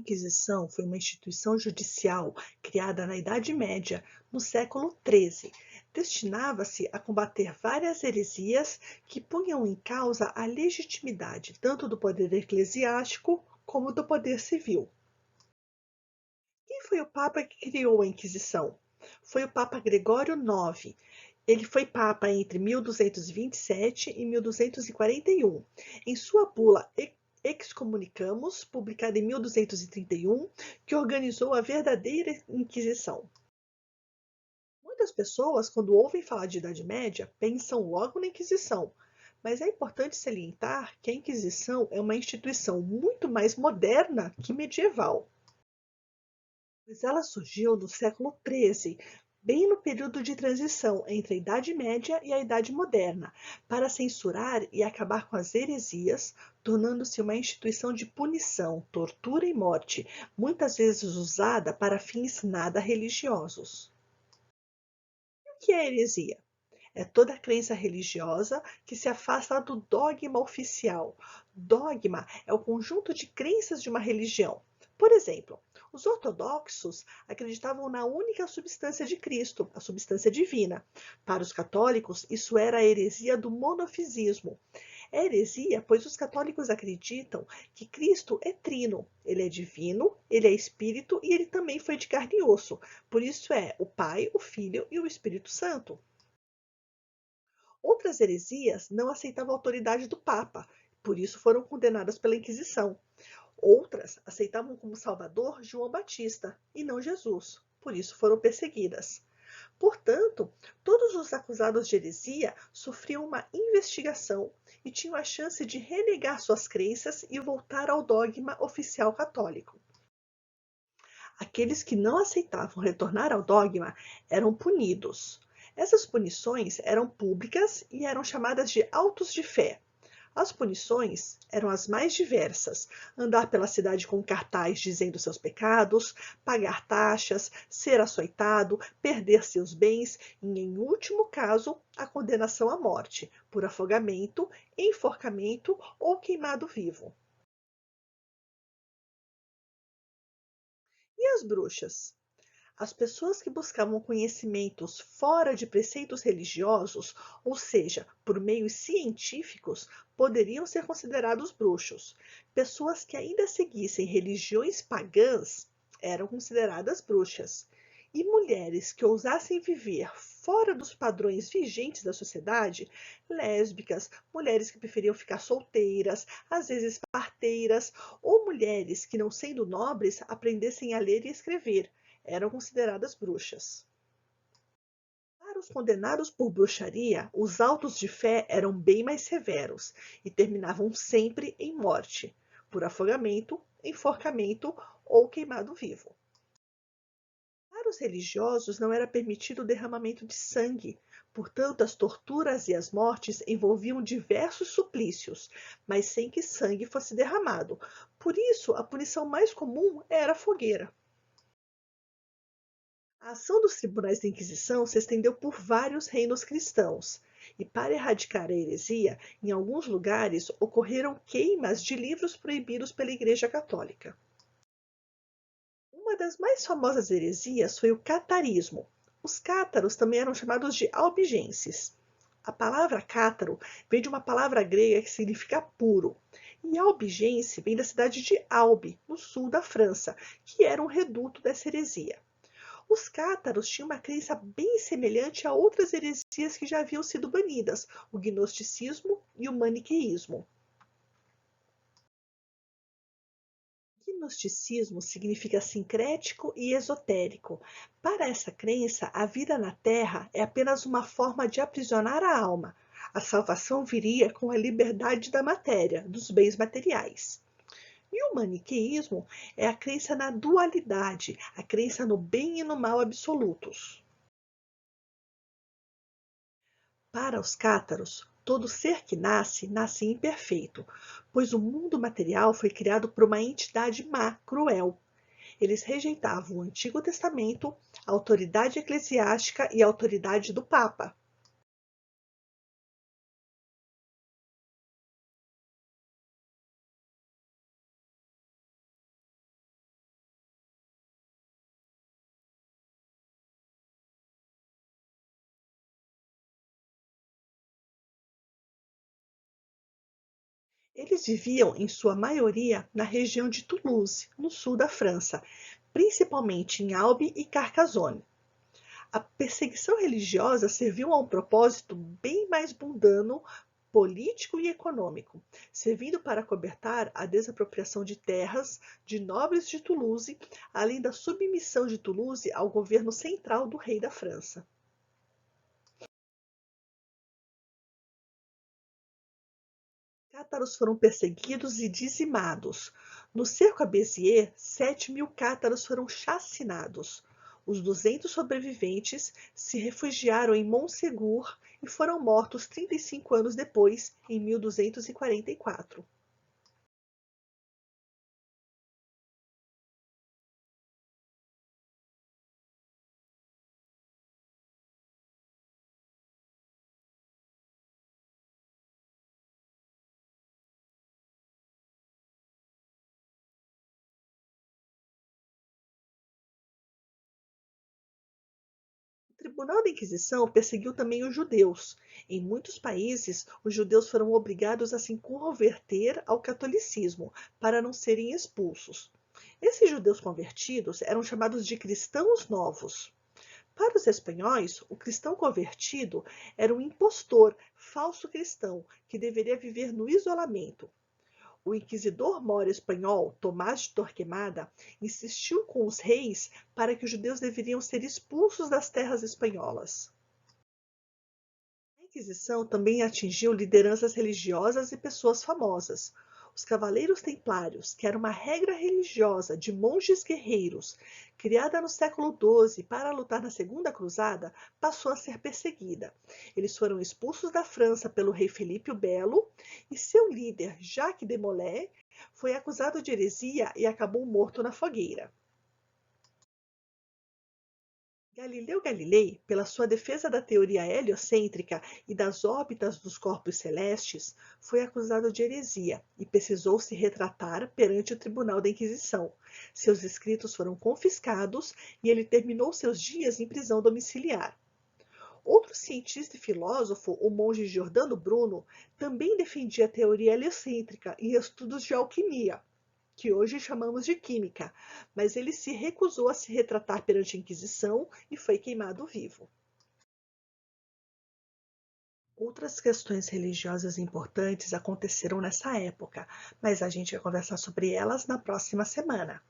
Inquisição foi uma instituição judicial criada na Idade Média, no século XIII. Destinava-se a combater várias heresias que punham em causa a legitimidade tanto do poder eclesiástico como do poder civil. Quem foi o Papa que criou a Inquisição? Foi o Papa Gregório IX. Ele foi Papa entre 1227 e 1241. Em sua bula Excommunicamus, publicada em 1231, que organizou a verdadeira Inquisição. Muitas pessoas, quando ouvem falar de Idade Média, pensam logo na Inquisição, mas é importante salientar que a Inquisição é uma instituição muito mais moderna que medieval, pois ela surgiu no século XIII, bem no período de transição entre a Idade Média e a Idade Moderna, para censurar e acabar com as heresias, tornando-se uma instituição de punição, tortura e morte, muitas vezes usada para fins nada religiosos. O que é heresia? É toda crença religiosa que se afasta do dogma oficial. Dogma é o conjunto de crenças de uma religião. Por exemplo, os ortodoxos acreditavam na única substância de Cristo, a substância divina. Para os católicos, isso era a heresia do monofisismo. É heresia, pois os católicos acreditam que Cristo é trino. Ele é divino, ele é espírito e ele também foi de carne e osso. Por isso é o Pai, o Filho e o Espírito Santo. Outras heresias não aceitavam a autoridade do Papa, por isso foram condenadas pela Inquisição. Outras aceitavam como Salvador João Batista e não Jesus, por isso foram perseguidas. Portanto, todos os acusados de heresia sofriam uma investigação e tinham a chance de renegar suas crenças e voltar ao dogma oficial católico. Aqueles que não aceitavam retornar ao dogma eram punidos. Essas punições eram públicas e eram chamadas de autos de fé. As punições eram as mais diversas: andar pela cidade com cartaz dizendo seus pecados, pagar taxas, ser açoitado, perder seus bens e, em último caso, a condenação à morte, por afogamento, enforcamento ou queimado vivo. E as bruxas? As pessoas que buscavam conhecimentos fora de preceitos religiosos, ou seja, por meios científicos, poderiam ser considerados bruxos. Pessoas que ainda seguissem religiões pagãs eram consideradas bruxas. E mulheres que ousassem viver fora dos padrões vigentes da sociedade, lésbicas, mulheres que preferiam ficar solteiras, às vezes parteiras, ou mulheres que, não sendo nobres, aprendessem a ler e escrever, eram consideradas bruxas. Para os condenados por bruxaria, os autos de fé eram bem mais severos e terminavam sempre em morte, por afogamento, enforcamento ou queimado vivo. Para os religiosos não era permitido o derramamento de sangue, portanto as torturas e as mortes envolviam diversos suplícios, mas sem que sangue fosse derramado. Por isso, a punição mais comum era a fogueira. A ação dos tribunais da Inquisição se estendeu por vários reinos cristãos, e para erradicar a heresia, em alguns lugares ocorreram queimas de livros proibidos pela Igreja Católica. Uma das mais famosas heresias foi o catarismo. Os cátaros também eram chamados de albigenses. A palavra cátaro vem de uma palavra grega que significa puro, e albigense vem da cidade de Albi, no sul da França, que era um reduto dessa heresia. Os cátaros tinham uma crença bem semelhante a outras heresias que já haviam sido banidas, o gnosticismo e o maniqueísmo. Gnosticismo significa sincrético e esotérico. Para essa crença, a vida na Terra é apenas uma forma de aprisionar a alma. A salvação viria com a liberdade da matéria, dos bens materiais. E o maniqueísmo é a crença na dualidade, a crença no bem e no mal absolutos. Para os cátaros, todo ser que nasce, nasce imperfeito, pois o mundo material foi criado por uma entidade má, cruel. Eles rejeitavam o Antigo Testamento, a autoridade eclesiástica e a autoridade do Papa. Eles viviam, em sua maioria, na região de Toulouse, no sul da França, principalmente em Albi e Carcassonne. A perseguição religiosa serviu a um propósito bem mais mundano, político e econômico, servindo para acobertar a desapropriação de terras de nobres de Toulouse, além da submissão de Toulouse ao governo central do rei da França. Cátaros foram perseguidos e dizimados. No cerco a Béziers, 7.000 cátaros foram chacinados. Os 200 sobreviventes se refugiaram em Montségur e foram mortos 35 anos depois, em 1244. O Tribunal da Inquisição perseguiu também os judeus. Em muitos países, os judeus foram obrigados a se converter ao catolicismo para não serem expulsos. Esses judeus convertidos eram chamados de cristãos novos. Para os espanhóis, o cristão convertido era um impostor, falso cristão, que deveria viver no isolamento. O inquisidor moro espanhol Tomás de Torquemada insistiu com os reis para que os judeus deveriam ser expulsos das terras espanholas. A Inquisição também atingiu lideranças religiosas e pessoas famosas. Os Cavaleiros Templários, que era uma regra religiosa de monges guerreiros, criada no século XII para lutar na Segunda Cruzada, passou a ser perseguida. Eles foram expulsos da França pelo rei Felipe o Belo e seu líder, Jacques de Molay, foi acusado de heresia e acabou morto na fogueira. Galileu Galilei, pela sua defesa da teoria heliocêntrica e das órbitas dos corpos celestes, foi acusado de heresia e precisou se retratar perante o Tribunal da Inquisição. Seus escritos foram confiscados e ele terminou seus dias em prisão domiciliar. Outro cientista e filósofo, o monge Giordano Bruno, também defendia a teoria heliocêntrica em estudos de alquimia, que hoje chamamos de química, mas ele se recusou a se retratar perante a Inquisição e foi queimado vivo. Outras questões religiosas importantes aconteceram nessa época, mas a gente vai conversar sobre elas na próxima semana.